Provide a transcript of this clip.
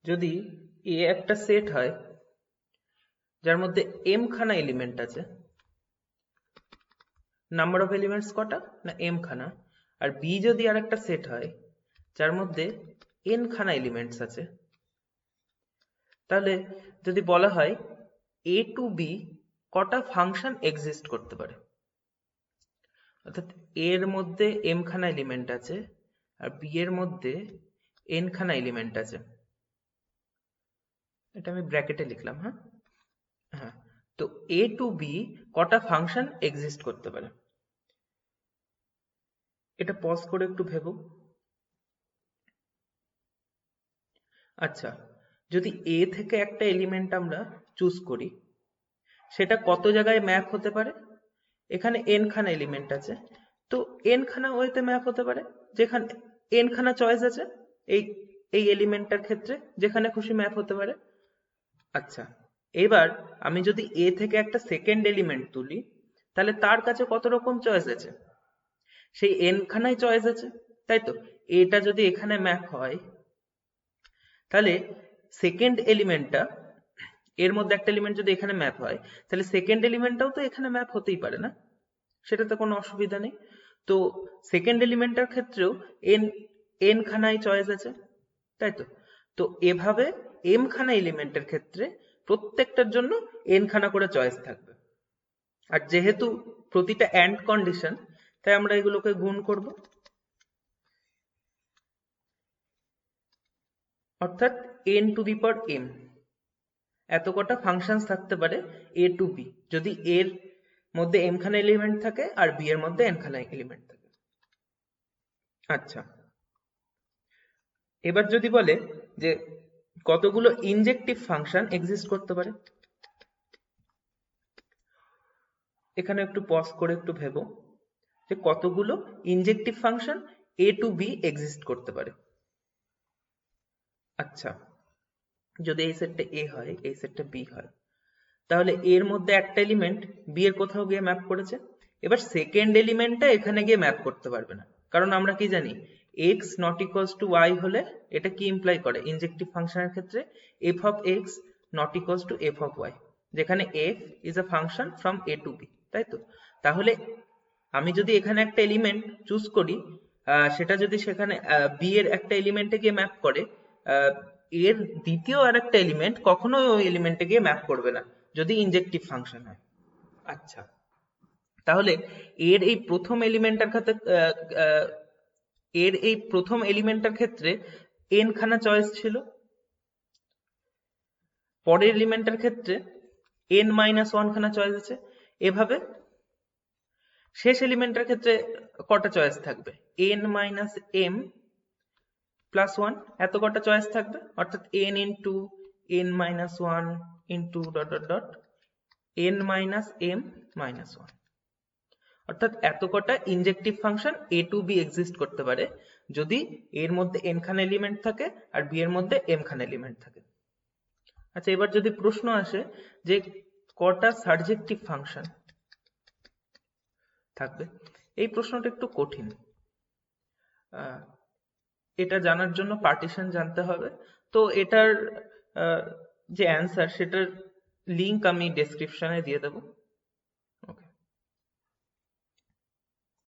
যদি এ একটা সেট হয় যার মধ্যে m খানা এলিমেন্ট আছে, নাম্বার অফ এলিমেন্টস কটা না m খানা, আর বি যদি আর একটা সেট হয় যার মধ্যে n খানা এলিমেন্টস আছে, তাহলে যদি বলা হয় a টু বি কটা ফাংশন এক্সিস্ট করতে পারে, অর্থাৎ এর মধ্যে m খানা এলিমেন্ট আছে আর বি এর মধ্যে n খানা এলিমেন্ট আছে, এটা আমি ব্র্যাকেটে লিখলাম। হ্যাঁ, হ্যাঁ, তো এ টু বি কটা ফাংশন এক্সিস্ট করতে পারে, এটা পজ করে একটু ভেবো। আচ্ছা, যদি এ থেকে একটা এলিমেন্ট আমরা চুজ করি, সেটা কত জায়গায় ম্যাপ হতে পারে? এখানে n খানা এলিমেন্ট আছে, তো n খানা ওয়েতে ম্যাপ হতে পারে, যেখানে n খানা চয়েস আছে এই এই এলিমেন্টটার ক্ষেত্রে যেখানে খুশি ম্যাপ হতে পারে। আচ্ছা, এবার আমি যদি এ থেকে একটা সেকেন্ড এলিমেন্ট তুলি, তাহলে তার কাছে কত রকম চয়েস আছে? সেই n খানাই চয়েস আছে, তাই তো? এটা যদি এখানে ম্যাপ হয়, তাহলে সেকেন্ড এলিমেন্টটা, এর মধ্যে একটা এলিমেন্ট যদি এখানে ম্যাপ হয়, তাহলে সেকেন্ড এলিমেন্টটাও তো এখানে ম্যাপ হতেই পারে, না? সেটাতে কোনো অসুবিধা নেই। তো সেকেন্ড এলিমেন্টের ক্ষেত্রেও এন এন খানাই চয়েস আছে, তাই তো? তো এভাবে এম খানা এলিমেন্টের ক্ষেত্রে প্রত্যেকটার জন্য এন খানা করে চয়েস থাকবে। আর যেহেতু প্রতিটা অ্যান্ড কন্ডিশন, তাই আমরা এগুলোকে গুণ করব, অর্থাৎ N to the power M এত কটা ফাংশনস থাকতে পারে এ টু বি, যদি এর মধ্যে এম খানা এলিমেন্ট থাকে আর বি এর মধ্যে এন খানা এলিমেন্ট থাকে। আচ্ছা, এবার যদি বলে যে কতগুলো ইনজেক্টিভ ফাংশন এক্সিস্ট করতে পারে, এখানে একটু পজ করে একটু ভেবো যে কতগুলো ইনজেক্টিভ function A to B exist করতে পারে। আচ্ছা, যদি এই সেটটা এ হয়, এই সেটটা বি হয়, তাহলে এর মধ্যে একটা এলিমেন্ট বি এর কোথাও গিয়ে ম্যাপ করেছে। এবার সেকেন্ড এলিমেন্টটা এখানে গিয়ে ম্যাপ করতে পারবে না, কারণ আমরা কি জানি x not equals to y হলে এটা কি ইমপ্লাই করে ইনজেক্টিভ ফাংশনের ক্ষেত্রে? F of x not equals to f of y, যেখানে f is a function from A to B, তাই তো? তাহলে আমি যদি এখানে একটা এলিমেন্ট চুজ করি, সেটা যদি সেখানে বি এর একটা এলিমেন্টে গিয়ে ম্যাপ করে, আহ, এর দ্বিতীয় আর একটা এলিমেন্ট কখনোই ওই এলিমেন্টে গিয়ে ম্যাপ করবে না যদি ইনজেক্টিভ ফাংশন হয়। আচ্ছা, তাহলে এর এই প্রথম এলিমেন্টটার ক্ষেত্রে এর এই প্রথম এলিমেন্টটার ক্ষেত্রে এন খানা চয়েস ছিল, পরের এলিমেন্টটার ক্ষেত্রে এন মাইনাস ওয়ান খানা চয়েস আছে, এভাবে শেষ এলিমেন্টের ক্ষেত্রে কটা চয়েস থাকবে? N minus M plus one, এত কটা চয়েস থাকবে, অর্থাৎ N into N minus one into dot dot dot N minus M minus one, অর্থাৎ এত কটা injective function A to B exist করতে পারে যদি এর মধ্যে এন খানা এলিমেন্ট থাকে আর বি এর মধ্যে এম খানা এলিমেন্ট থাকে। আচ্ছা, এবার যদি প্রশ্ন আসে যে কটা সারজেক্টিভ ফাংশন থাকবে, এই প্রশ্নটা একটু কঠিন। এটা জানার জন্য পার্টিশন জানতে হবে। তো এটার যে অ্যান্সার, সেটার লিংক আমি ডেসক্রিপশনে দিয়ে দেবো।